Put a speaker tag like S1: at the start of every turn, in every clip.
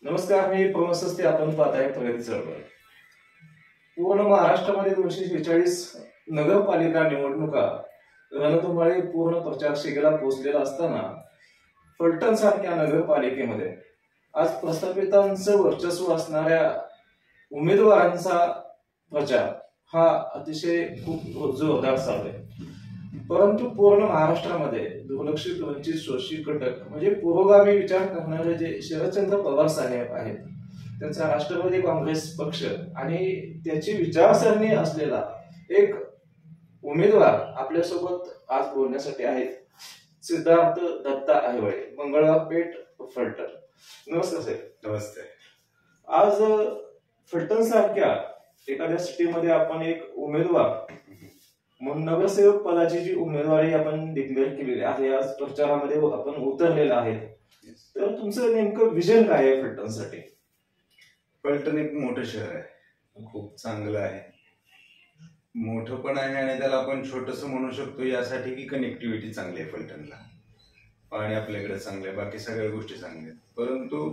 S1: नमस्कार, मी प्रमोद सस्ते. आपण पाहताय प्रगती चळवळ. पूर्ण महाराष्ट्रामध्ये 246 नगरपालिका निवडणुका रणधुमाळी पूर्ण प्रचार शिगेला पोहोचलेला असताना फलटण सारख्या नगरपालिकेमध्ये आज प्रस्थापितांचं वर्चस्व असणाऱ्या उमेदवारांचा प्रचार हा अतिशय खूप जोरदार चालू आहे. परंतु पूर्ण महाराष्ट्रामध्ये दुर्लक्षित वंचित शोषित घटक म्हणजे पुरोगामी विचार करणारे जे शरदचंद्र पवार साहेब आहेत, त्यांचा राष्ट्रवादी काँग्रेस पक्ष आणि त्याची विचारसरणी असलेला एक उमेदवार आपल्यासोबत आज बोलण्यासाठी आहेत. सिद्धार्थ दत्ता आहिवळे, मंगळवार पेठ, फलटण. नमस्कार साहेब.
S2: नमस्ते.
S1: आज फलटण सारख्या एखाद्या सिटीमध्ये आपण एक उमेदवार म्हणून नगरसेवक पदाची जी उमेदवारी आपण डिक्लेअर केलेली आहे, आज प्रचारामध्ये आपण उतरलेला आहे. तर तुमचं नेमकं विजन काय आहे फलटणसाठी?
S2: फलटण एक मोठं शहर आहे, खूप चांगलं आहे, मोठं पण आहे आणि त्याला आपण छोटंसं म्हणू शकतो यासाठी की कनेक्टिव्हिटी चांगली आहे फलटणला, पाणी आपल्याकडे चांगलं आहे, बाकी सगळ्या गोष्टी चांगल्या आहेत. परंतु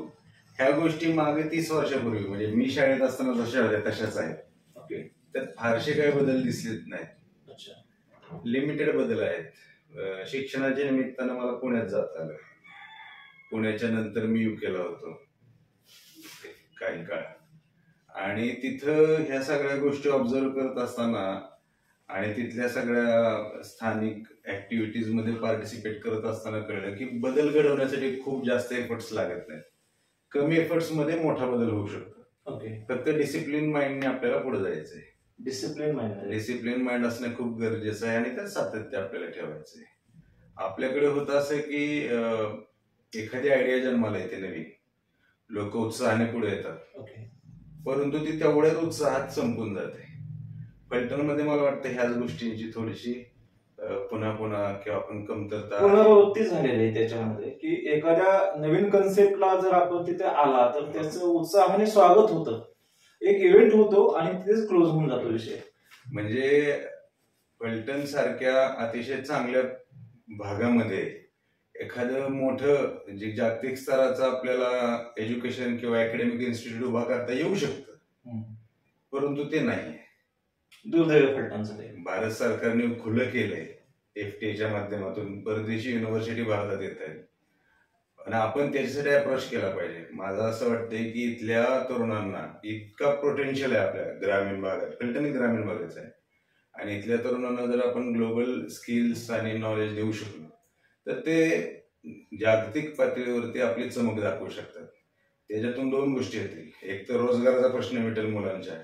S2: ह्या गोष्टी मागे 30 वर्षापूर्वी म्हणजे मी शाळेत असताना जशा होत्या तशाच आहेत.
S1: ओके.
S2: त्यात फारसे काही बदल दिसलेत नाहीत, लिमिटेड बदल आहेत. शिक्षणाच्या निमित्तानं मला पुण्यात जाता आलं. पुण्याच्या नंतर मी युकेला होतो काही काळ, आणि तिथं ह्या सगळ्या गोष्टी ऑब्झर्व करत असताना आणि तिथल्या सगळ्या स्थानिक ऍक्टिव्हिटीज मध्ये पार्टिसिपेट करत असताना कळलं की बदल घडवण्यासाठी खूप जास्त एफर्ट्स लागत नाहीत. कमी एफर्ट्स मध्ये मोठा बदल होऊ शकतो. फक्त डिसिप्लिन माइंडने आपल्याला पुढे जायचंय. डिसिप्लिन माइंड असणं खूप गरजेचं आहे आणि त्यात सातत्य आपल्याला ठेवायचं आहे. आपल्याकडे होतं असं की एखादी आयडिया जन्माला येते नवीन, लोक उत्साहाने पुढे येतात, परंतु ती तेवढ्याच उत्साहात संपून जाते. फलटणमध्ये मला वाटतं ह्याच गोष्टींची थोडीशी पुन्हा पुन्हा किंवा आपण कमतरता
S1: पुनरावृत्ती झालेली आहे त्याच्यामध्ये, की एखाद्या नवीन कन्सेप्टला जर आपण तिथे आला तर त्याचं उत्साहाने स्वागत होतं, एक इव्हेंट होतो आणि तिथेच क्लोज होऊन जातो विषय.
S2: म्हणजे फलटण सारख्या अतिशय चांगल्या भागामध्ये एखादं मोठं जे जागतिक स्तराचं आपल्याला एज्युकेशन किंवा अकॅडमिक इन्स्टिट्यूट उभा करता येऊ शकतं, परंतु ते नाही.
S1: दुर्दैव फलटणचं ते.
S2: भारत सरकारने खुलं केलंय FTA माध्यमातून परदेशी युनिव्हर्सिटी भारतात येत आहेत आणि आपण त्याच्यासाठी अप्रोच केला पाहिजे. माझं असं वाटतंय की इथल्या तरुणांना इतका पोटेन्शियल आहे आपल्या ग्रामीण भागात, फलटण ग्रामीण भागाचं आहे, आणि इथल्या तरुणांना जर आपण ग्लोबल स्किल्स आणि नॉलेज देऊ शकलो तर ते जागतिक पातळीवरती आपली चमक दाखवू शकतात. त्याच्यातून 2 गोष्टी येतील. एक तर रोजगाराचा प्रश्न मिटेल मुलांच्या,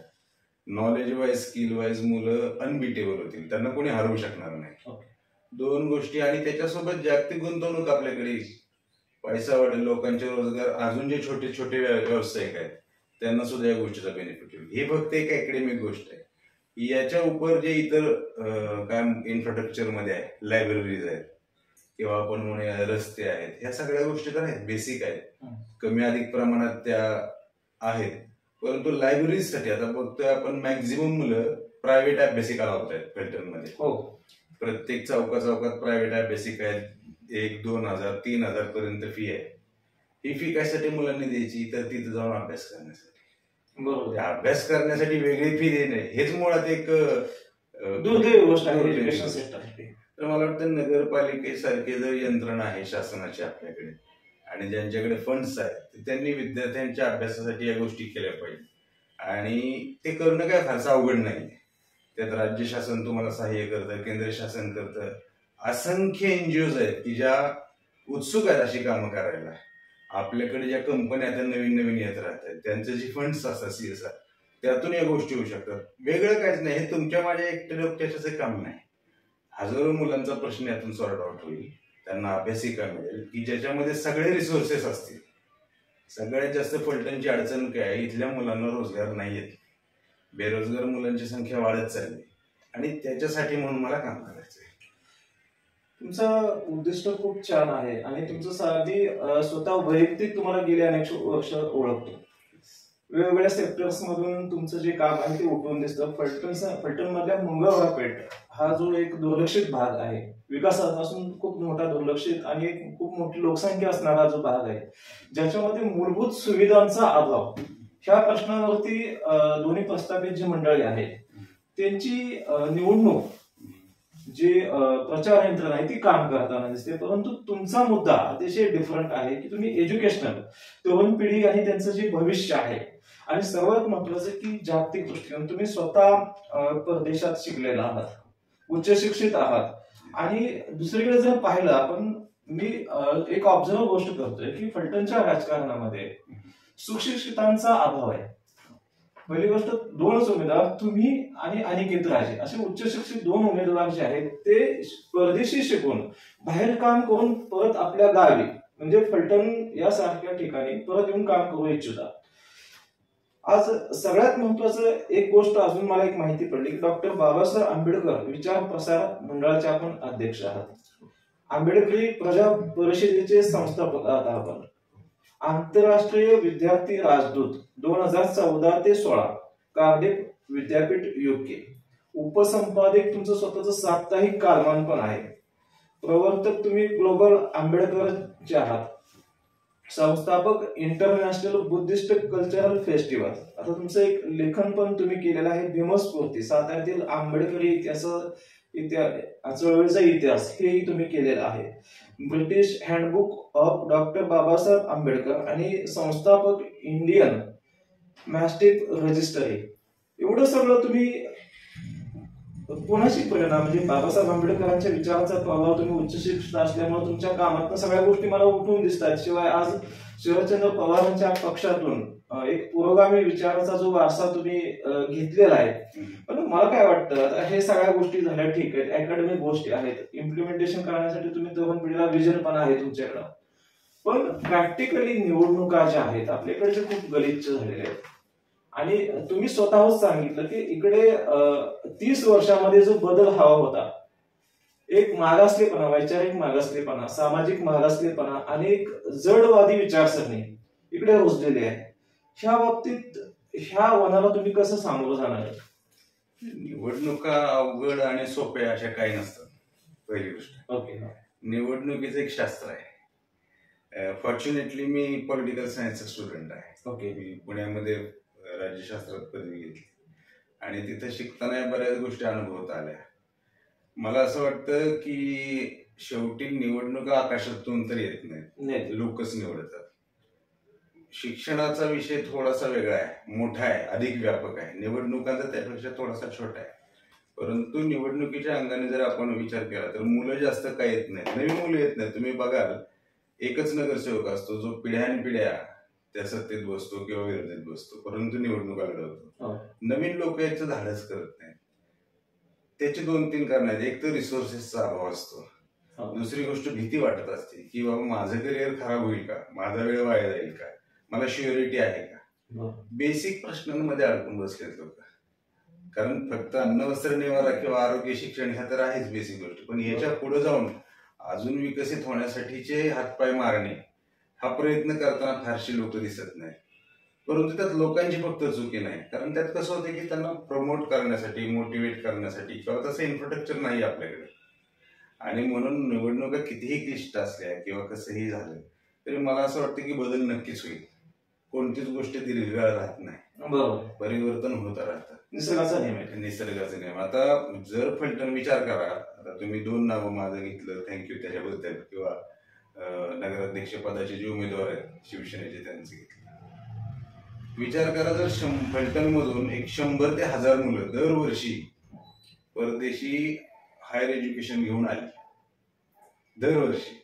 S2: नॉलेज वाईज स्किल वाईज मुलं अनबिटेबल होतील, त्यांना कोणी हरवू शकणार नाही. 2 गोष्टी, आणि त्याच्यासोबत जागतिक गुंतवणूक आपल्याकडे, पैसा वाढेल, लोकांचे रोजगार, अजून जे छोटे छोटे व्यावसायिक आहेत त्यांना सुद्धा या गोष्टीचा बेनिफिट होईल. ही फक्त एक अकॅडमिक गोष्ट आहे. याच्या उपर जे इतर काय इन्फ्रास्ट्रक्चर मध्ये आहे, लायब्ररीज आहेत किंवा आपण म्हणूया रस्ते आहेत, ह्या सगळ्या गोष्टी तर आहेत, बेसिक आहेत, कमी अधिक प्रमाणात त्या आहेत. परंतु लायब्ररीजसाठी आता बघतोय आपण मॅक्झिमम मुलं प्रायव्हेट अभ्यासिका लावत आहेत फलटणमध्ये. प्रत्येक चौकात प्रायव्हेट अभ्यासिका आहेत. 1-2 हजार 3 हजार पर्यंत फी आहे. ही फी कशासाठी मुलांनी द्यायची, तर तिथे जाऊन अभ्यास करण्यासाठी.
S1: बरोबर.
S2: अभ्यास करण्यासाठी वेगळी फी देणे हेच मुळात एक
S1: दुर्दैव गोष्ट आहे एज्युकेशन सिस्टमसाठी.
S2: तर मला वाटतं नगरपालिकेसारखी जर यंत्रणा आहे शासनाची आपल्याकडे आणि ज्यांच्याकडे फंड्स आहेत, त्यांनी विद्यार्थ्यांच्या अभ्यासासाठी या गोष्टी केल्या पाहिजे. आणि ते करणं काय फारसं अवघड नाही. त्यात राज्य शासन तुम्हाला सहाय्य करतं, केंद्र शासन करतं, असंख्य एनजीओज आहेत की ज्या उत्सुक आहेत अशी कामं करायला. आपल्याकडे ज्या कंपन्या आता नवीन येत राहतात, त्यांचे जे फंड्स असतात CSR, त्यातून या गोष्टी होऊ शकतात. वेगळं काहीच नाही, हे तुमच्या माझ्या एकट्या डोक्याचं काम नाही. हजारो मुलांचा प्रश्न यातून सॉर्ट आउट होईल, त्यांना अभ्यासिका मिळेल की ज्याच्यामध्ये सगळे रिसोर्सेस असतील. सगळ्यात जास्त फलटणची अडचण काय आहे, इथल्या मुलांना रोजगार नाहीयेत, बेरोजगार मुलांची संख्या वाढत चालली, आणि त्याच्यासाठी म्हणून मला काम करायचंय.
S1: तुमचं उद्दिष्ट खूप छान आहे आणि तुमचं साधी स्वतः वैयक्तिक तुम्हाला गेले अनेक वर्ष ओळखतो. वेगवेगळ्या सेक्टर्स मधून तुमचं जे काम आहे ते उठून दिसतं. फलटण मधल्या मंगळवार पेठ हा जो एक दुर्लक्षित भाग आहे, विकासापासून खूप मोठा दुर्लक्षित आणि एक खूप मोठी लोकसंख्या असणारा जो भाग आहे, ज्याच्यामध्ये मूलभूत सुविधांचा अभाव, ह्या प्रश्नावरती दोन्ही प्रस्थापित जी मंडळी आहेत त्यांची निवडणूक जे प्रचार यंत्रणा आहे ती काम करताना दिसते. परंतु तुमचा मुद्दा अतिशय डिफरंट आहे की तुम्ही एज्युकेशनल, तरुण पिढी आणि त्यांचं जे भविष्य आहे, आणि सर्वात महत्वाचं की जागतिक दृष्टीने तुम्ही स्वतः परदेशात शिकलेला आहात, उच्च शिक्षित आहात. आणि दुसरीकडे जर पाहिलं आपण, मी एक ऑब्झर्व गोष्ट करतोय की फलटणच्या राजकारणामध्ये सुशिक्षितांचा अभाव आहे. पहिली गोष्ट, दोनच उमेदवार, तुम्ही आणि अनिकेत राजे, असे उच्च शिक्षित दोन उमेदवार जे आहेत ते परदेशी शिकून बाहेर काम करून परत आपल्या गावी म्हणजे फलटण यासारख्या ठिकाणी परत येऊन काम करू इच्छितात. आज सगळ्यात महत्वाचं एक गोष्ट अजून मला एक माहिती पडली की डॉक्टर बाबासाहेब आंबेडकर विचार प्रसार मंडळाचे आपण अध्यक्ष आहात, आंबेडकरी प्रजा परिषदेचे संस्थापक आहात आपण, आंतरराष्ट्रीय विद्यार्थी राजदूत 2014 ते 16, कार्डिफ विद्यापीठ UK, उपसंपादक तुमचं स्वतःचं साप्ताहिक कालमान पण आहे, प्रवर्तक तुम्ही ग्लोबल आंबेडकरचे आहात, संस्थापक इंटरनॅशनल बुद्धिस्ट कल्चरल फेस्टिवल. आता तुमचं एक लेखन पण तुम्ही केलेलं आहे, भीमस्फूर्ती, साताऱ्यातील आंबेडकरी चळवळीचा इतिहास, हेही तुम्ही केलेलं आहे, British handbook of doctor Babasaheb Ambedkar आणि संस्थापक इंडियन मॅस्टिफ रजिस्टरी. एवढं सगळं तुम्ही कोणाची प्रेरणा, म्हणजे बाबासाहेब आंबेडकरांच्या विचारांचा प्रभाव, तुम्ही उच्च शिक्षित असल्यामुळे तुमच्या कामात सगळ्या गोष्टी मला उठून दिसतात. शिवाय आज शरदचंद्र पवारांच्या पक्षातून एक पुरोगामी विचाराचा जो वारसा तुम्ही घेतलेला आहे. पण मला काय वाटतं, हे सगळ्या गोष्टी झाल्या ठीक आहेत, अकॅडमिक गोष्टी आहेत, इम्प्लिमेंटेशन करण्यासाठी तुम्ही तरुण पिढीला विजन पण आहे तुमच्याकडं, पण प्रॅक्टिकली निवडणुका ज्या आहेत आपल्याकडचे खूप गलिच्छ झालेले आहेत. आणि तुम्ही स्वतःच सांगितलं की इकडे 30 वर्षामध्ये जो बदल हवा होता, एक मागासलेपणा, वैचारिक मागासलेपणा, सामाजिक मागासलेपणा आणि एक जडवादी विचारसरणी इकडे रुजलेली आहे. ह्या बाबतीत ह्या वनाला तुम्ही कसं सामोरं जाणार?
S2: निवडणुका अवघड आणि सोप्या अशा काही नसतात. पहिली गोष्ट,
S1: ओके,
S2: निवडणुकीचं एक शास्त्र आहे. फॉर्च्युनेटली मी पॉलिटिकल सायन्सचा स्टुडंट आहे.
S1: ओके,
S2: मी पुण्यामध्ये राज्यशास्त्रात पदवी घेतली आणि तिथे शिकताना बऱ्याच गोष्टी अनुभवत आल्या. मला असं वाटतं की शेवटी निवडणुका आकाशातून तर येत नाहीत, लोकच निवडतात. शिक्षणाचा विषय थोडासा वेगळा आहे, मोठा आहे, अधिक व्यापक आहे. निवडणुकांचा त्यापेक्षा थोडासा छोटा आहे. परंतु निवडणुकीच्या अंगाने जर आपण विचार केला तर मुलं जास्त काय येत नाहीत, नवीन मुलं येत नाहीत. तुम्ही बघाल एकच नगरसेवक असतो जो पिढ्यानपिढ्या त्या सत्तेत बसतो किंवा विरोधीत बसतो, परंतु निवडणुका लढवतो. नवीन लोक याचं धाडस करत नाहीत. त्याची 2-3 कारण आहेत. एक तर रिसोर्सेसचा अभाव असतो, दुसरी गोष्ट भीती वाटत असते की बाबा माझं करिअर खराब होईल का, माझा वेळ वाया जाईल का, मला श्युरिटी आहे का. बेसिक प्रश्नांमध्ये अडकून बसलेत लोक. कारण फक्त अन्न वस्त्र निवारा किंवा आरोग्य शिक्षण ह्या तर आहेच बेसिक गोष्टी, पण याच्या पुढे जाऊन अजून विकसित होण्यासाठीचे हातपाय मारणे हा प्रयत्न करताना फारशी लोक दिसत नाही. परंतु त्यात लोकांची फक्त चुकी नाही, कारण त्यात कसं होतं की त्यांना प्रमोट करण्यासाठी, मोटिवेट करण्यासाठी किंवा तसं इन्फ्रास्ट्रक्चर नाही आपल्याकडे. आणि म्हणून निवडणुका कितीही क्लिष्ट असल्या किंवा कसंही झालं तरी मला असं वाटतं की बदल नक्कीच होईल. कोणतीच गोष्ट दीर्घकाळ राहत नाही,
S1: बरोबर,
S2: परिवर्तन होत राहतं.
S1: निसर्गाचा नियम आहे.
S2: निसर्गाचा नियम. आता जर फलटण विचार करा, आता तुम्ही 2 नावं माझं घेतलं, थँक्यू त्याच्याबद्दल, किंवा नगराध्यक्ष पदाचे जे उमेदवार आहेत शिवसेनेचे त्यांचे घेतले. विचार करा, जर फलटण मधून एक 100 ते 1000 मुलं दरवर्षी परदेशी हायर एज्युकेशन घेऊन आली दरवर्षी,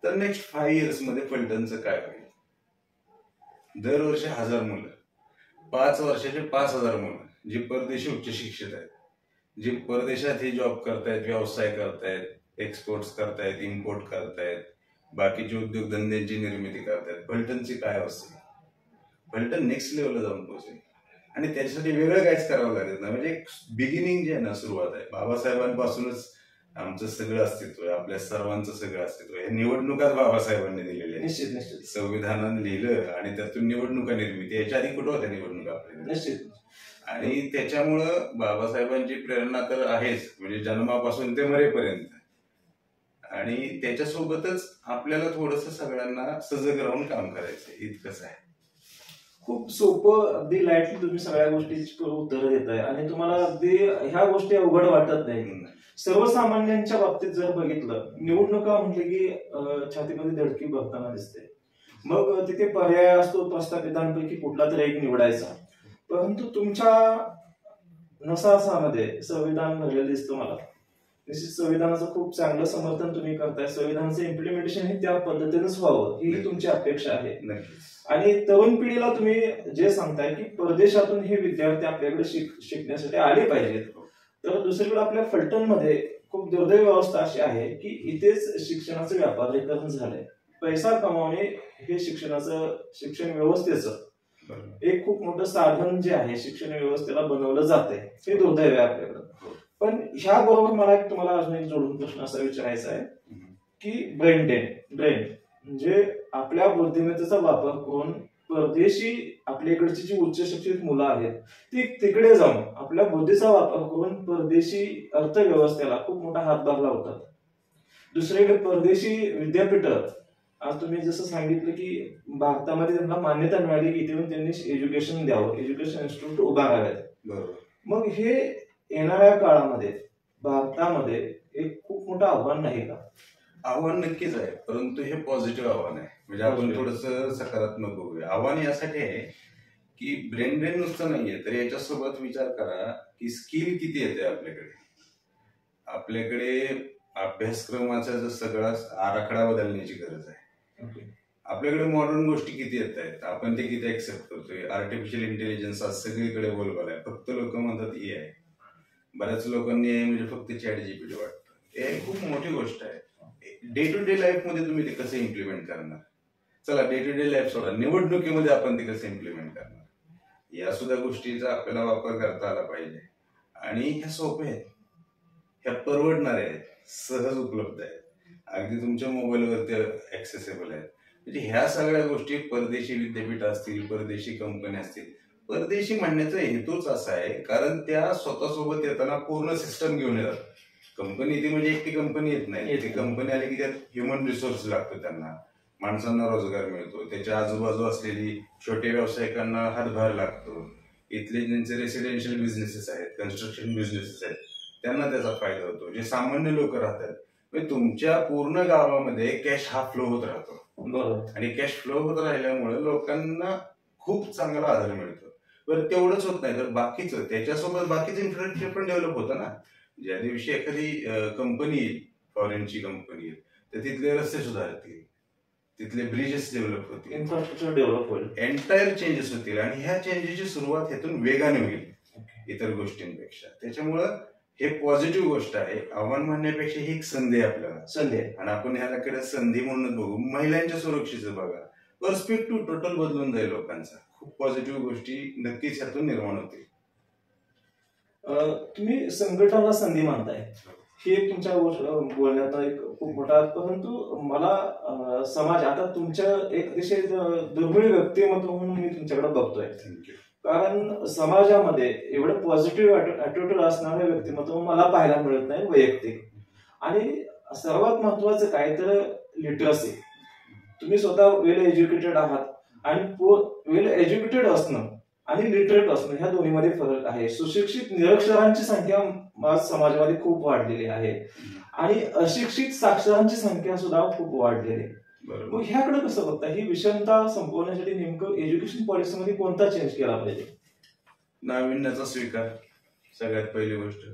S2: तर नेक्स्ट 5 इयर्स मध्ये फलटणचं काय होईल? दरवर्षी 1000 मुलं, 5 वर्षाचे 5000 मुलं जे परदेशी उच्च शिक्षित आहेत, जे परदेशात हे जॉब करतायत, व्यवसाय करतायत, एक्सपोर्ट्स करतायत, इम्पोर्ट करतायत, बाकीचे उद्योगधंद्यांची निर्मिती करतायत. फलटणची काय अवस्था? फलटण नेक्स्ट लेवलला जाऊन पोहोचेल. आणि त्याच्यासाठी वेगळं काहीच करावं लागत नाही. म्हणजे बिगिनिंग जे आहे ना, सुरुवात आहे. बाबासाहेबांपासूनच आमचं सगळं अस्तित्व आहे, आपल्या सर्वांचं सगळं अस्तित्व आहे. निवडणुकाच बाबासाहेबांनी दिलेली आहे.
S1: निश्चित निश्चित.
S2: संविधानाने लिहिलं आणि त्यातून निवडणुका निर्मिती. याच्या आधी कुठं होत्या निवडणुका आपल्याला?
S1: निश्चित.
S2: आणि त्याच्यामुळं बाबासाहेबांची प्रेरणा तर आहेच, म्हणजे जन्मापासून ते मरेपर्यंत. आणि त्याच्यासोबतच आपल्याला थोडंसं सगळ्यांना सजग राहून काम करायचं इतकंच आहे.
S1: खूप सोपं, अगदी लाईटली तुम्ही सगळ्या गोष्टीची उत्तरं देताय आणि तुम्हाला अगदी ह्या गोष्टी अवघड वाटत नाही. सर्वसामान्यांच्या बाबतीत जर बघितलं, निवडणुका म्हटले की छातीमध्ये धडकी बघताना दिसते. मग तिथे पर्याय असतो, प्रस्थापितांपैकी कुठला तरी एक निवडायचा. परंतु तुमच्या नसामध्ये संविधान भरलेलं दिसतं मला. निश्चित संविधानाचं खूप चांगलं समर्थन तुम्ही करताय. संविधानाचं इम्प्लिमेंटेशन हे त्या पद्धतीनेच व्हावं ही तुमची अपेक्षा आहे. आणि तरुण पिढीला तुम्ही जे सांगताय की परदेशातून हे विद्यार्थी आपल्याकडे शिकण्यासाठी आले पाहिजेत, तर दुसरीकडे आपल्या फलटणमध्ये खूप दुर्दैवी अवस्था अशी आहे की इथेच शिक्षणाचं व्यापारीकरण झालंय. पैसा कमावणे हे शिक्षण व्यवस्थेचं एक खूप मोठं साधन जे आहे शिक्षण व्यवस्थेला बनवलं जातंय, हे दुर्दैव आहे आपल्याकडं. पण ह्या बरोबर मला तुम्हाला अजून एक जोडून प्रश्न असा विचारायचा आहे की ब्रेन म्हणजे आपल्या बुद्धिमत्तेचा वापर करून परदेशी आपल्याकडची जी उच्च शिक्षित मुलं आहेत ती तिकडे जाऊन आपल्या बुद्धीचा वापर करून परदेशी अर्थव्यवस्थेला खूप मोठा हातभार लावतात. दुसरीकडे परदेशी विद्यापीठ, आज तुम्ही जसं सांगितलं की भारतामध्ये त्यांना मान्यता मिळाली की इथे त्यांनी एज्युकेशन द्यावं, एज्युकेशन इन्स्टिट्यूट उभारावेत. मग हे येणाऱ्या काळामध्ये भारतामध्ये एक खूप मोठं आव्हान नाही का?
S2: आव्हान नक्कीच आहे, परंतु हे पॉझिटिव्ह आव्हान आहे. म्हणजे आपण थोडंसं सकारात्मक बघूया. आव्हान यासाठी आहे की ब्रेन नुसतं नाहीये, तर याच्यासोबत विचार करा की स्किल किती येते आपल्याकडे अभ्यासक्रमाचा जो सगळा आराखडा बदलण्याची गरज आहे. आपल्याकडे मॉडर्न गोष्टी किती येत आहेत, आपण ते किती ऍक्सेप्ट करतोय. आर्टिफिशियल इंटेलिजन्स आज सगळीकडे बोलबाला आहे. फक्त लोक म्हणतात AI, बऱ्याच लोकांनी AI म्हणजे फक्त ChatGPT वाटतं. AI खूप मोठी गोष्ट आहे. डे टू डे लाईफ मध्ये तुम्ही ते कसं इम्प्लिमेंट करणार? चला डे टू डे लाईफ सोडा, निवडणुकीमध्ये आपण ते कसं इम्प्लिमेंट करणार? या सुद्धा गोष्टीचा आपल्याला वापर करता आला पाहिजे. आणि ह्या सोप्या आहेत, ह्या परवडणाऱ्या आहेत, सहज उपलब्ध आहेत, अगदी तुमच्या मोबाईलवरती ऍक्सेसेबल आहेत. म्हणजे ह्या सगळ्या गोष्टी परदेशी विद्यापीठ असतील, परदेशी कंपन्या असतील. परदेशी म्हणण्याचा हेतूच असा आहे कारण त्या स्वतःसोबत येताना पूर्ण सिस्टम घेऊन येतात. कंपनी ती म्हणजे एकटी कंपनी येत नाही. ती कंपनी आली की त्यात ह्युमन रिसोर्स लागतो, त्यांना माणसांना रोजगार मिळतो, त्याच्या आजूबाजू असलेली छोटे व्यावसायिकांना हातभार लागतो. इथले ज्यांचे रेसिडेन्शियल बिझनेसेस आहेत, कन्स्ट्रक्शन बिझनेसेस आहेत, त्यांना त्याचा फायदा होतो. जे सामान्य लोक राहतात, म्हणजे तुमच्या पूर्ण गावामध्ये कॅश हा फ्लो होत राहतो. आणि कॅश फ्लो होत राहिल्यामुळे लोकांना खूप चांगला आधार मिळतो. बरं तेवढंच होत नाही तर बाकीचं त्याच्यासोबत बाकीचं इन्फ्रास्ट्रक्चर पण डेव्हलप होतं ना. ज्या दिवशी एखादी कंपनी येईल, फॉरेनची कंपनी येईल, तर तिथले रस्ते सुधारतील, तिथले ब्रिजेस डेव्हलप होतील,
S1: इन्फ्रास्ट्रक्चर डेव्हलप होईल,
S2: एंटायर चेंजेस होतील. आणि ह्या चेंजेसची सुरुवात ह्यातून वेगाने होईल इतर गोष्टींपेक्षा. त्याच्यामुळं हे पॉझिटिव्ह गोष्ट आहे. आव्हान म्हणण्यापेक्षा ही एक संधी आहे आपल्याला, संधी आहे. आणि आपण ह्याकडे संधी म्हणून बघू. महिलांच्या सुरक्षेचं बघा, पर्स्पेक्टिव्ह टोटल बदलून जाईल लोकांचा. खूप पॉझिटिव्ह गोष्टी नक्कीच ह्यातून निर्माण होतील.
S1: तुम्ही संकटाला संधी मानताय, हे तुमच्या बोलण्यात एक खूप मोठा. परंतु मला समाज आता तुमच्या एक अतिशय दुर्मिळ व्यक्तिमत्व म्हणून मी तुमच्याकडे बघतोय. कारण समाजामध्ये एवढं पॉझिटिव्ह ऍटिट्यूड असणारं व्यक्तिमत्व मला पाहायला मिळत नाही वैयक्तिक. आणि सर्वात महत्वाचं काय तर लिटरसी. तुम्ही स्वतः वेल एज्युकेटेड आहात आणि वेल एज्युकेटेड असणं आणि लिटरेट असणं ह्या दोन्हीमध्ये फरक आहे. सुशिक्षित निरक्षरांची संख्या समाजामध्ये खूप वाढलेली आहे आणि अशिक्षित साक्षरांची संख्या सुद्धा खूप वाढलेली आहे. मग ह्याकडे कसं बघता? ही विषमता संपवण्यासाठी नेमकं एज्युकेशन पॉलिसीमध्ये कोणता चेंज केला पाहिजे?
S2: नाविन्याचा स्वीकार सगळ्यात पहिली गोष्ट.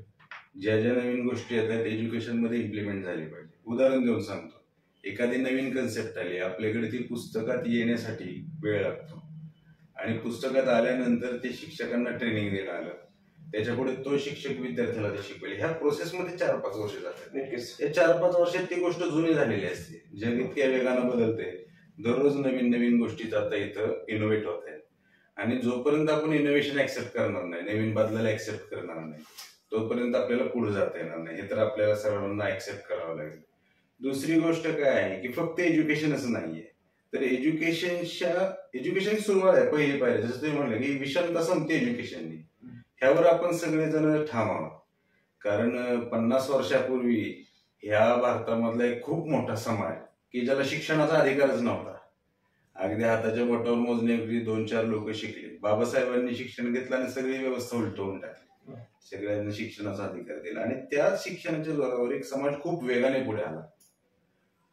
S2: ज्या ज्या नवीन गोष्टी येतात एज्युकेशन मध्ये इम्प्लिमेंट झाली पाहिजे. उदाहरण देऊन सांगतो, एखादी नवीन कन्सेप्ट आली, आपल्याकडे ती पुस्तकात येण्यासाठी वेळ लागतो आणि पुस्तकात आल्यानंतर ते शिक्षकांना ट्रेनिंग देणं आलं, त्याच्या पुढे तो शिक्षक विद्यार्थ्याला ते शिकवेल. ह्या प्रोसेसमध्ये 4-5 वर्ष जातात. या 4-5 वर्षात ती गोष्ट जुनी झालेली असते. जग इतक्या वेगानं बदलते, दररोज नवीन नवीन गोष्टी आता इथं इनोव्हेट होत आहेत. आणि जोपर्यंत आपण इनोव्हेशन ऍक्सेप्ट करणार नाही, नवीन बदलाला ऍक्सेप्ट करणार नाही, तोपर्यंत आपल्याला पुढे जाता येणार नाही. हे तर आपल्याला सर्वांना ऍक्सेप्ट करावं लागेल. दुसरी गोष्ट काय आहे की फक्त एज्युकेशनच नाहीये, तर एज्युकेशन सुरुवात आहे पहिली पाहिजे. जसं तुम्ही म्हणलं की विषमता संपते एज्युकेशननी, ह्यावर आपण सगळेजण ठाम आहोत. कारण 50 वर्षापूर्वी ह्या भारतामधला एक खूप मोठा समाज की ज्याला शिक्षणाचा अधिकारच नव्हता. अगदी हाताच्या बोटावर मोजण्याएवढी 2-4 लोक शिकले. बाबासाहेबांनी शिक्षण घेतलं आणि सगळी व्यवस्था उलटवून टाकली. सगळ्यांना शिक्षणाचा अधिकार दिला आणि त्या शिक्षणाच्या जोरावर एक समाज खूप वेगाने पुढे आला.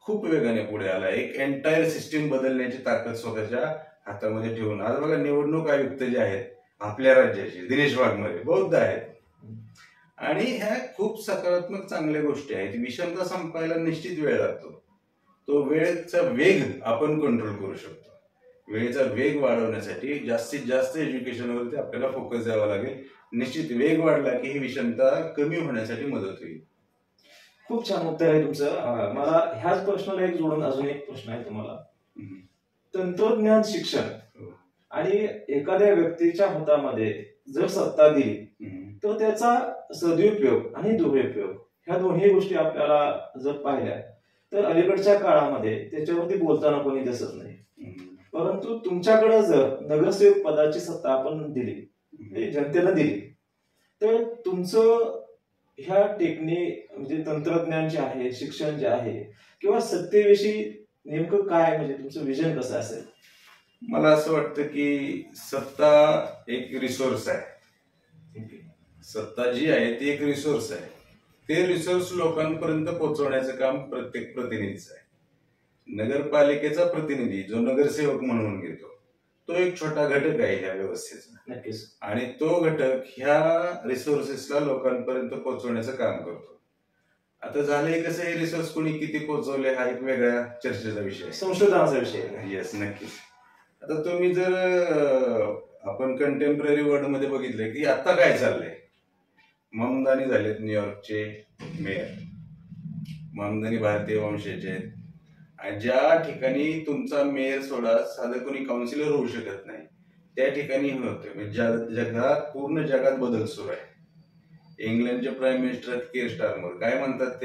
S2: खूप वेगाने पुढे आला. एक एंटायर सिस्टीम बदलण्याची ताकद स्वतःच्या हातामध्ये ठेवून आज बघा निवडणूक आयुक्त जे आहेत आपल्या राज्याचे दिनेश वाघमारे बौद्ध आहेत आणि ह्या खूप सकारात्मक चांगल्या गोष्टी आहेत. विषमता संपायला निश्चित वेळ लागतो. तो वेळेचा वेग आपण कंट्रोल करू शकतो. वेळेचा वेग वाढवण्यासाठी जास्तीत जास्त एज्युकेशनवरती आपल्याला फोकस द्यावा लागेल. निश्चित वेग वाढला की ही विषमता कमी होण्यासाठी मदत होईल.
S1: खूप छान उत्तर आहे तुमचं. मला ह्याच प्रश्नाला एक जोडून अजून एक प्रश्न आहे तुम्हाला. तंत्रज्ञान शिक्षण आणि एखाद्या व्यक्तीच्या हातामध्ये जर सत्ता दिली तर त्याचा सदुपयोग आणि दुरुपयोग ह्या दोन्ही गोष्टी आपल्याला जर पाहिल्या तर अलीकडच्या काळामध्ये त्याच्यावरती बोलताना कोणी दिसत नाही. परंतु तुमच्याकडे जर नगरसेवक पदाची सत्ता आपण दिली, जनतेला दिली, तर तुमचं ह्या म्हणजे तंत्रज्ञान जे आहे, शिक्षण जे आहे किंवा सत्तेविषयी नेमकं काय म्हणजे तुमचं विजन कसं असेल?
S2: मला असं वाटतं की सत्ता एक रिसोर्स आहे. सत्ता जी आहे ती एक रिसोर्स आहे. ते रिसोर्स लोकांपर्यंत पोहोचवण्याचं काम प्रत्येक प्रतिनिधीचं आहे. नगरपालिकेचा प्रतिनिधी जो नगरसेवक म्हणून घेतो तो एक छोटा घटक आहे ह्या व्यवस्थेचा.
S1: नक्कीच.
S2: आणि तो घटक ह्या रिसोर्सेसला लोकांपर्यंत पोहोचवण्याचं काम करतो. आता झालंय कसं हे रिसोर्स कोणी किती पोहोचवले हा एक वेगळ्या चर्चेचा विषय,
S1: संशोधनाचा विषय.
S2: येस, नक्कीच. आता तुम्ही जर आपण कंटेम्पररी वर्ल्ड मध्ये बघितलं की आता काय चाललंय, ममदानी झालेत न्यूयॉर्कचे मेयर, ममदानी भारतीय वंशाचे आहेत. आणि ज्या ठिकाणी तुमचा मेयर सोडा साधं कोणी काउन्सिलर होऊ शकत नाही त्या ठिकाणी होते. म्हणजे जगात पूर्ण जगात बदल सुरू आहे. इंग्लंडचे प्राईम मिनिस्टर केअर स्टारमर काय म्हणतात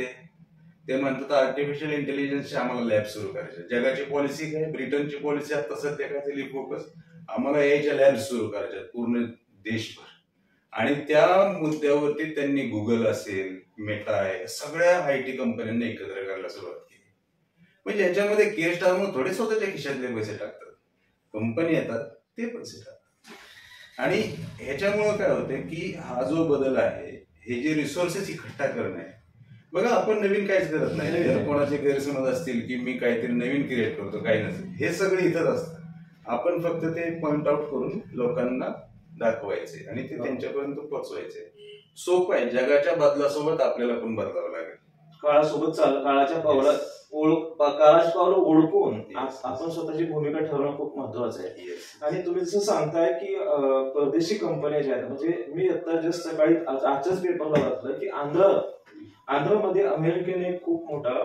S2: ते म्हणतात आर्टिफिशियल इंटेलिजन्सचे आम्हाला लॅब सुरू करायचे. जगाची पॉलिसी काय, ब्रिटनची पॉलिसी आता सध्या काय झाली फोकस, आम्हाला याच्या लॅब सुरू करायच्या पूर्ण देशभर. आणि त्या मुद्द्यावरती त्यांनी गुगल असेल, मेटा आहे, सगळ्या IT कंपन्यांना एकत्र करायला सुरुवात केली. म्हणजे याच्यामध्ये केअर स्टारमर थोडे स्वतःच्या खिशातले पैसे टाकतात, कंपनी येतात ते पैसे टाकतात. आणि ह्याच्यामुळं काय होतं की हा जो बदल आहे हे जे रिसोर्सेस इकट्ठा करणं आहे, बघा आपण नवीन काहीच करत नाही. जर कोणाचे गैरसमज असतील की मी काहीतरी नवीन क्रिएट करतो, काही नसेल, हे सगळं इथंच असतं. आपण फक्त ते पॉइंट आउट करून लोकांना दाखवायचे आणि ते त्यांच्यापर्यंत पोहोचवायचे. सोपं आहे. जगाच्या बदलासोबत आपल्याला पण बदलावं लागेल.
S1: काळासोबत काळाच्या पावलं ओळखून आपण स्वतःची भूमिका ठरवणं खूप महत्वाचं आहे. आणि तुम्ही जसं सांगताय की परदेशी कंपन्या ज्या आहेत, म्हणजे मी आता जस्ट सकाळी आजच्याच पेपरला वाचलं की आंध्रमध्ये अमेरिकेने खूप मोठा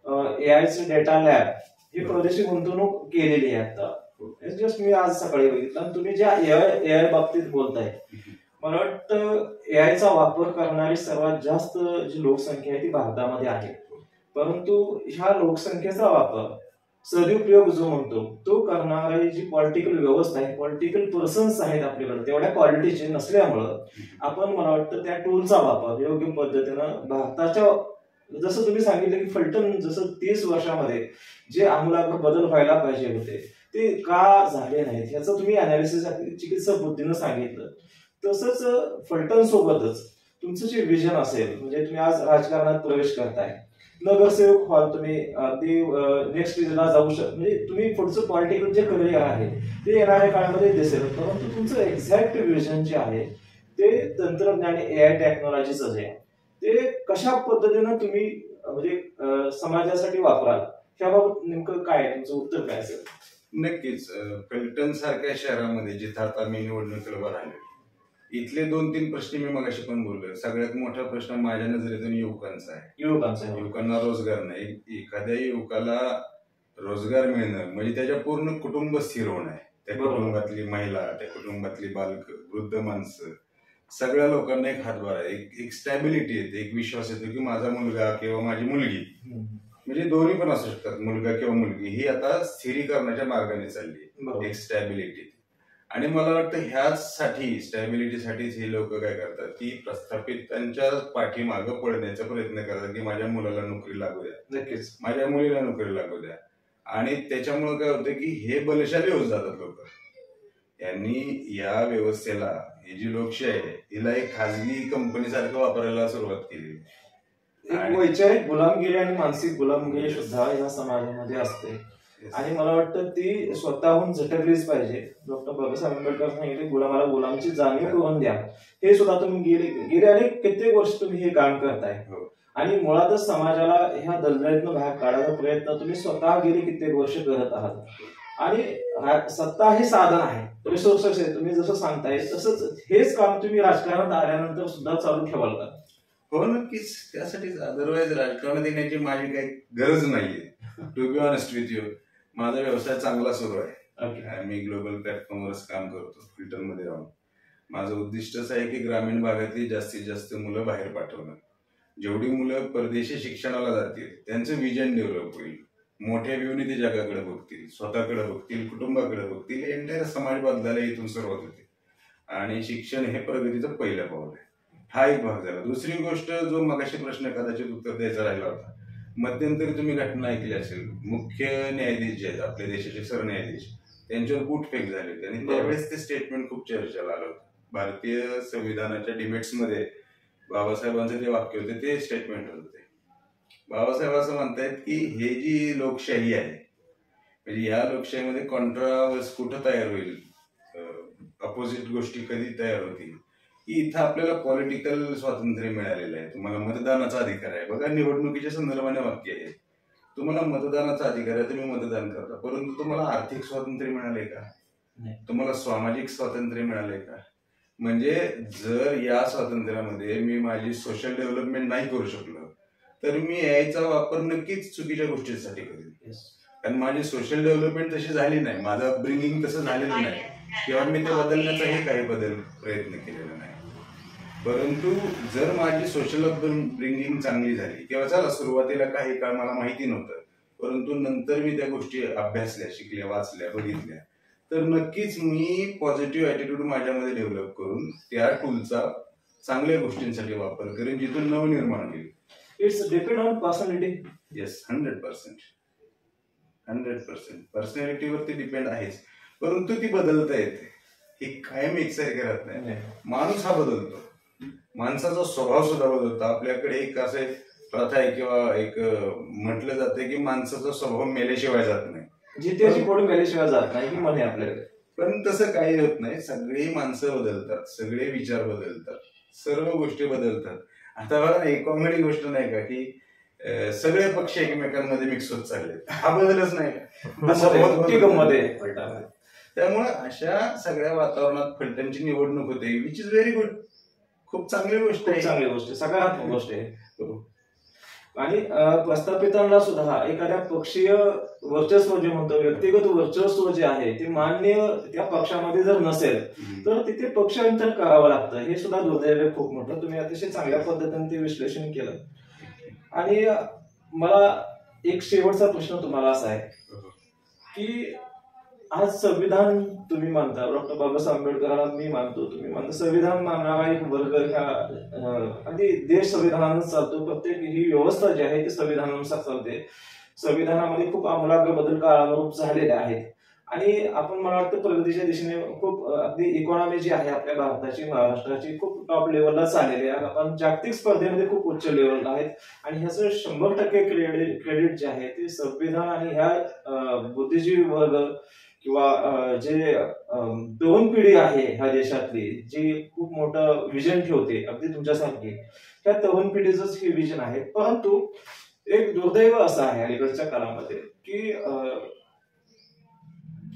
S1: AI डेटा लॅब ही परदेशी गुंतवणूक केलेली आहे आता. जस्ट मी आज सकाळी बघितलं. आणि तुम्ही ज्या AI बाबतीत बोलताय, मला वाटतं AI चा वापर करणारी सर्वात जास्त जी लोकसंख्या आहे ती भारतामध्ये आहे. परंतु ह्या लोकसंख्येचा वापर सदुपयोग जो म्हणतो तो करणारी जी पॉलिटिकल व्यवस्था आहे, पॉलिटिकल पर्सन्स आहेत आपल्याकडे तेवढ्या क्वालिटीचे नसल्यामुळं आपण मला वाटतं त्या टूलचा वापर योग्य पद्धतीनं भारताच्या, जसं तुम्ही सांगितलं की फलटण जसं 30 वर्षामध्ये जे आमूलाग्र बदल व्हायला पाहिजे होते ते का झाले नाहीत याचं तुम्ही अनालिसिस चिकित्सक बुद्धीनं सांगितलं. तसंच फलटण सोबतच तुमचं जे विजन असेल, म्हणजे तुम्ही आज राजकारणात प्रवेश करताय, नगरसेवक व्हाल तुम्ही, अगदी नेक्स्ट स्टेजला जाऊ शकता, म्हणजे तुम्ही पुढचं पॉलिटिकल जे करिअर आहे ते येणाऱ्या काळामध्ये दिसेल. परंतु तुमचं एक्झॅक्ट विजन जे आहे ते तंत्रज्ञान AI टेक्नॉलॉजीचं जे आहे ते कशा पद्धतीनं तुम्ही म्हणजे समाजासाठी वापराल त्याबाबत नेमकं काय तुमचं उत्तर काय असेल?
S2: नक्कीच. फलटण सारख्या शहरामध्ये जिथं आता मी निवडणुकीला उभा राहिलो, इथले 2-3 प्रश्न मी मगाशी पण बोललो. सगळ्यात मोठा प्रश्न माझ्या नजरेतून युवकांचा आहे. युवकांना रोजगार नाही. एखाद्या युवकाला रोजगार मिळणं म्हणजे त्याच्या पूर्ण कुटुंब स्थिर होणं आहे. त्या कुटुंबातली महिला, त्या कुटुंबातली बालक, वृद्ध माणसं, सगळ्या लोकांना एक हातभार आहे, एक स्टॅबिलिटी येते, एक विश्वास येतो की माझा मुलगा किंवा माझी मुलगी, म्हणजे दोन्ही पण असू शकतात, मुलगा किंवा मुलगी, ही आता स्थिरीकरणाच्या मार्गाने चालली, एक स्टॅबिलिटी. आणि मला वाटतं ह्याचसाठी स्टॅबिलिटीसाठीच हे लोक काय करतात की प्रस्थापितांच्या पाठीमागं पडण्याचा प्रयत्न करतात की माझ्या मुलाला नोकरी लागू द्या,
S1: नक्कीच
S2: माझ्या मुलीला नोकरी लागू द्या. आणि त्याच्यामुळे काय होतं की हे बलशाली होत जातात लोक. यांनी या व्यवस्थेला, ही जी लोकशाही आहे हिला एक खाजगी कंपनी सारखं वापरायला सुरुवात केली.
S1: एक वैचारिक गुलामगिरी आणि मानसिक गुलामगिरी सुद्धा या समाजामध्ये असते आणि मला वाटतं ती स्वतःहून झटकलीच पाहिजे. डॉक्टर बाबासाहेब आंबेडकर सांगितले गुलामाला गुलामची जाणीव करून द्या. हे सुद्धा तुम्ही गेले अनेक कित्येक वर्ष तुम्ही हे काम करताय आणि मुळातच समाजाला ह्या दलदलीतून बाहेर काढायचा प्रयत्न तुम्ही स्वतः गेले कित्येक वर्ष करत आहात. आणि सत्ता हे साधन आहे, रिसोर्सेस आहे, तुम्ही जसं सांगताय तसंच हेच काम तुम्ही राजकारणात आल्यानंतर सुद्धा चालू ठेवाल का?
S2: हो नक्कीच, त्यासाठीच. अदरवाईज राजकारणात येण्याची माझी काही गरज नाहीये. To be honest with you, माझा व्यवसाय चांगला सुरू आहे. मी ग्लोबल प्लॅटफॉर्मवरच काम करतो फिल्टरमध्ये राहून. माझं उद्दिष्टच आहे की ग्रामीण भागातली जास्तीत जास्त मुलं बाहेर पाठवणं. जेवढी मुलं परदेशी शिक्षणाला जातील त्यांचं विजन डेव्हलप होईल. मोठ्या व्ह्यूने ते जगाकडे बघतील, स्वतःकडे बघतील, कुटुंबाकडे बघतील. एंटायर समाज बदलायला इथून सुरुवात होते आणि शिक्षण हे प्रगतीचं पहिलं पाऊल आहे. हा एक भाग झाला. दुसरी गोष्ट, जो मगाशी प्रश्न कदाचित उत्तर द्यायचा राहिला होता, मध्यंतरी तुम्ही घटना ऐकली असेल. मुख्य न्यायाधीश जे आहेत आपल्या देशाचे सरन्यायाधीश, त्यांच्यावर बूटफेक झाली होती आणि त्यावेळेस ते स्टेटमेंट खूप चर्चेला आलं होतं. भारतीय संविधानाच्या डिबेट्समध्ये बाबासाहेबांचं जे वाक्य होते ते स्टेटमेंट होते. बाबासाहेब असं म्हणतायत की हे जी लोकशाही आहे, म्हणजे या लोकशाहीमध्ये कॉन्ट्रावर्स कुठं तयार होईल, अपोजिट गोष्टी कधी तयार होतील, की इथं आपल्याला पॉलिटिकल स्वातंत्र्य मिळालेलं आहे. तुम्हाला मतदानाचा अधिकार आहे. बघा, निवडणुकीच्या संदर्भाने वाक्य आहे, तुम्हाला मतदानाचा अधिकार आहे, तुम्ही मतदान करता. परंतु तुम्हाला आर्थिक स्वातंत्र्य मिळाले का? तुम्हाला सामाजिक स्वातंत्र्य मिळाले का? म्हणजे जर या स्वातंत्र्यामध्ये मी माझी सोशल डेव्हलपमेंट नाही करू शकलो तर मी याचा वापर नक्कीच चुकीच्या गोष्टींसाठी करेन. कारण माझी सोशल डेव्हलपमेंट तशी झाली नाही, माझं अपब्रिंगिंग तसं झालेलं नाही, किंवा मी ते बदलण्याचाही काही प्रयत्न केलेला नाही. परंतु जर माझी सोशल अपब्रिंगिंग चांगली झाली, किंवा चला सुरुवातीला काही काळ मला माहिती नव्हतं परंतु नंतर मी त्या गोष्टी अभ्यासल्या, शिकल्या, वाचल्या, बघितल्या, तर नक्कीच मी पॉझिटिव्ह ॲटिट्यूड माझ्यामध्ये डेव्हलप करून त्या टूलचा चांगल्या गोष्टींसाठी वापर करेन, जिथून नवनिर्माण होईल.
S1: It's depend on personality.
S2: Yes, 100%. पर्सनॅलिटीवरती डिपेंड आहेच, परंतु ती बदलता येते. ही कायम एकसारखी राहत नाही. माणूस हा बदलतो, माणसाचा स्वभाव सुद्धा बदलतो. आपल्याकडे एक असे प्रथा आहे किंवा एक म्हटलं जाते की माणसाचा स्वभाव मेल्याशिवाय जात नाही,
S1: जिथे कोणी मेल्याशिवाय जात नाही, की म्हणे आपल्याकडे.
S2: पण तसं काही होत नाही. सगळी माणसं बदलतात, सगळे विचार बदलतात, सर्व गोष्टी बदलतात. आता बघा, एक कॉमेडी गोष्ट नाही का की सगळे पक्ष एकमेकांमध्ये मिक्स होत चालले, हा बदलच नाही का? त्यामुळे अशा सगळ्या वातावरणात फलटणची निवडणूक होते, विच इज व्हेरी गुड. खूप चांगली गोष्ट आहे,
S1: चांगली गोष्ट, सकारात्मक गोष्ट आहे. आणि प्रस्थापितांना सुद्धा एखाद्या पक्षीय वर्चस्व जे म्हणतो, व्यक्तिगत वर्चस्व जे आहे ते मान्य त्या पक्षामध्ये जर नसेल तर तिथे पक्षांतर करावं लागतं. हे सुद्धा दुर्दैव आहे खूप मोठं. तुम्ही अतिशय चांगल्या पद्धतीने ते विश्लेषण केलं. आणि मला एक शेवटचा प्रश्न तुम्हाला असा आहे की आज संविधान तुम्ही मानता, डॉक्टर बाबासाहेब आंबेडकरांना मी मानतो, तुम्ही मानता, संविधान मानणारा एक वर्ग ह्या अगदी देश संविधानानं चालतो. प्रत्येक ही व्यवस्था जी आहे ती संविधानानुसार चालते. संविधानामध्ये खूप आमूलाग्र बदल काळानुरूप झालेले आहेत आणि आपण मला वाटतं प्रगतीच्या दिशेने खूप अगदी इकॉनॉमी जी आहे आपल्या भारताची, महाराष्ट्राची खूप टॉप लेवलला चाललेली आहे. आपण जागतिक स्पर्धेमध्ये खूप उच्च लेवलला आहेत आणि ह्याचं 100% क्रेडिट जे आहे ते संविधान आणि ह्या बुद्धिजीवी वर्ग किंवा जे तरुण पिढी आहे ह्या देशातली, जी खूप मोठं विजन ठेवते अगदी तुमच्यासारखी, त्या तरुण पिढीचंच हे विजन आहे. परंतु एक दुर्दैव असं आहे अलीकडच्या काळामध्ये की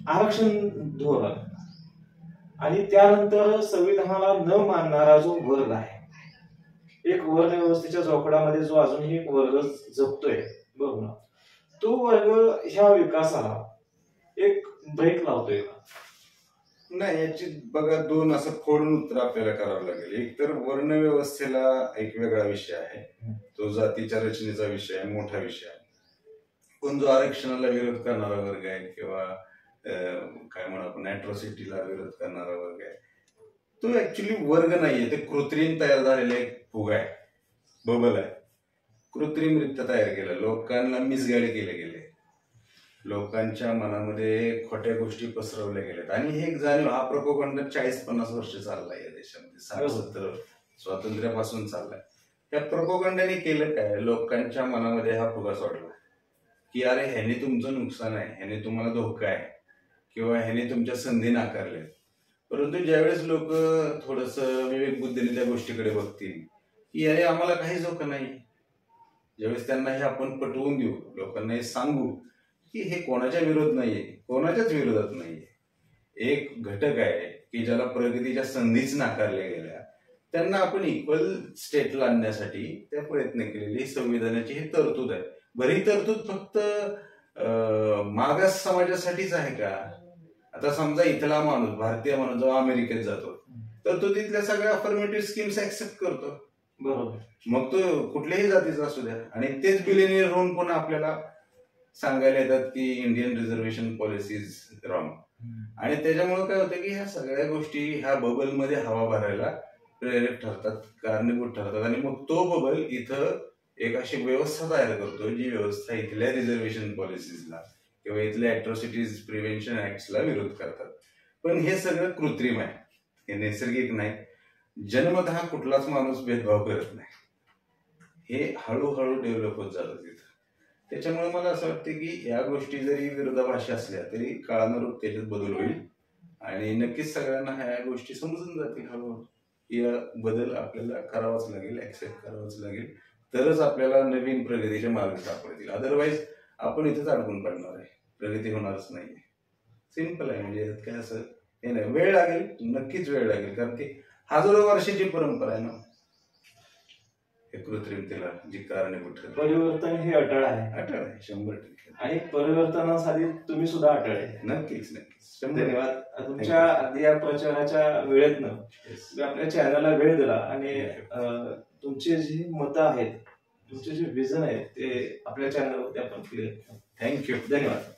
S1: आरक्षण धोरण आणि त्यानंतर संविधानाला न मानणारा जो वर्ग आहे, एक वर्ण व्यवस्थेच्या चौकडामध्ये जो अजूनही एक वर्ग जगतोय बघ, तो वर्ग ह्या विकासाला एक ब्रेक लावतोय का?
S2: नाही, याची बघा दोन असं फोडून उत्तर आपल्याला करावं लागेल. एक तर वर्ण व्यवस्थेला एक वेगळा विषय आहे, तो जातीच्या रचनेचा विषय आहे, मोठा विषय आहे. पण जो आरक्षणाला विरोध करणारा वर्ग आहे किंवा काय म्हणू आपण ॲट्रॉसिटीला विरोध करणारा वर्ग आहे, तो ऍक्च्युली वर्ग नाहीये, ते कृत्रिम तयार झालेला एक फुगा आहे, बबल आहे, कृत्रिमरित्या तयार केलं, लोकांना मिसगाईड केले गेले, लोकांच्या मनामध्ये खोट्या गोष्टी पसरवल्या गेल्यात. आणि हे एक जाणीव, हा प्रोपोगंडा 40-50 वर्ष चाललाय या देशामध्ये, 60-70 वर्ष स्वातंत्र्यापासून चाललाय. त्या प्रोपोगंडाने केलं काय, लोकांच्या मनामध्ये हा फुगा सोडला की अरे ह्याने तुमचं नुकसान आहे, ह्याने तुम्हाला धोका आहे, किंवा ह्याने तुमच्या संधी नाकारल्या. परंतु ज्यावेळेस लोक थोडंसं विवेकबुद्धीने त्या गोष्टीकडे बघतील की अरे आम्हाला काहीच धोका नाही, ज्यावेळेस त्यांना हे आपण पटवून देऊ, लोकांना हे सांगू की हे कोणाच्या विरोध नाहीये, कोणाच्याच विरोधात नाहीये, एक घटक आहे की ज्याला प्रगतीच्या संधीच नाकारल्या गेल्या, त्यांना आपण इक्वल स्टेटला आणण्यासाठी त्या प्रयत्न केलेली संविधानाची ही तरतूद आहे. बरी तरतूद फक्त मागास समाजासाठीच आहे का? आता समजा इथला माणूस, भारतीय माणूस जो अमेरिकेत जातो, तर तो तिथल्या सगळ्या अफर्मेटिव्ह स्कीम्स ऍक्सेप्ट करतो,
S1: बरोबर,
S2: मग तो कुठल्याही जातीचा असू द्या. आणि तेच बिलियनियर होऊन पण आपल्याला सांगायला येतात की Indian reservation policy is wrong. आणि त्याच्यामुळे काय होतं की ह्या सगळ्या गोष्टी ह्या बबलमध्ये हवा भरायला प्रेरक ठरतात, कारणीभूत ठरतात. आणि मग तो बबल इथं एक अशी व्यवस्था तयार करतो, जी व्यवस्था इथल्या रिझर्वेशन पॉलिसीजला किंवा इथल्या ॲट्रॉसिटीज प्रिव्हेन्शन ऍक्ट्सला विरोध करतात. पण हे सगळं कृत्रिम आहे, हे नैसर्गिक नाही. जन्मतः कुठलाच माणूस भेदभाव करत नाही, हे हळूहळू डेव्हलप होत जातं तिथं. त्याच्यामुळे मला असं वाटतं की या गोष्टी जरी विरोधाभासी असल्या तरी काळानुरूप त्याच्यात बदल होईल आणि नक्कीच सगळ्यांना ह्या गोष्टी समजून जातील हळूहळू. या बदल आपल्याला करावाच लागेल, ऍक्सेप्ट करावाच लागेल, तरच आपल्याला नवीन प्रगतीचे मार्ग सापडतील. अदरवाईज आपण इथेच अडकून पडणार आहे, प्रगती होणारच नाही. सिंपल आहे, म्हणजे काय असं हे नाही. वेळ लागेल, नक्कीच वेळ लागेल, कारण की हजारो वर्षाची परंपरा आहे ना हे कृत्रिमतेला जी कारणीभूत ठरते.
S1: परिवर्तन हे अटळ आहे,
S2: अटळ आहे 100%.
S1: आणि परिवर्तनासाठी तुम्ही सुद्धा अटळ आहे.
S2: नक्कीच नक्कीच.
S1: धन्यवाद. तुमच्या आधी या प्रचाराच्या वेळेतनं आपल्या चॅनलला वेळ दिला आणि तुमची जी मतं आहेत, तुमचे जे विजन आहे ते आपल्या चॅनलवरती आपण क्लिअर.
S2: थँक्यू.
S1: धन्यवाद.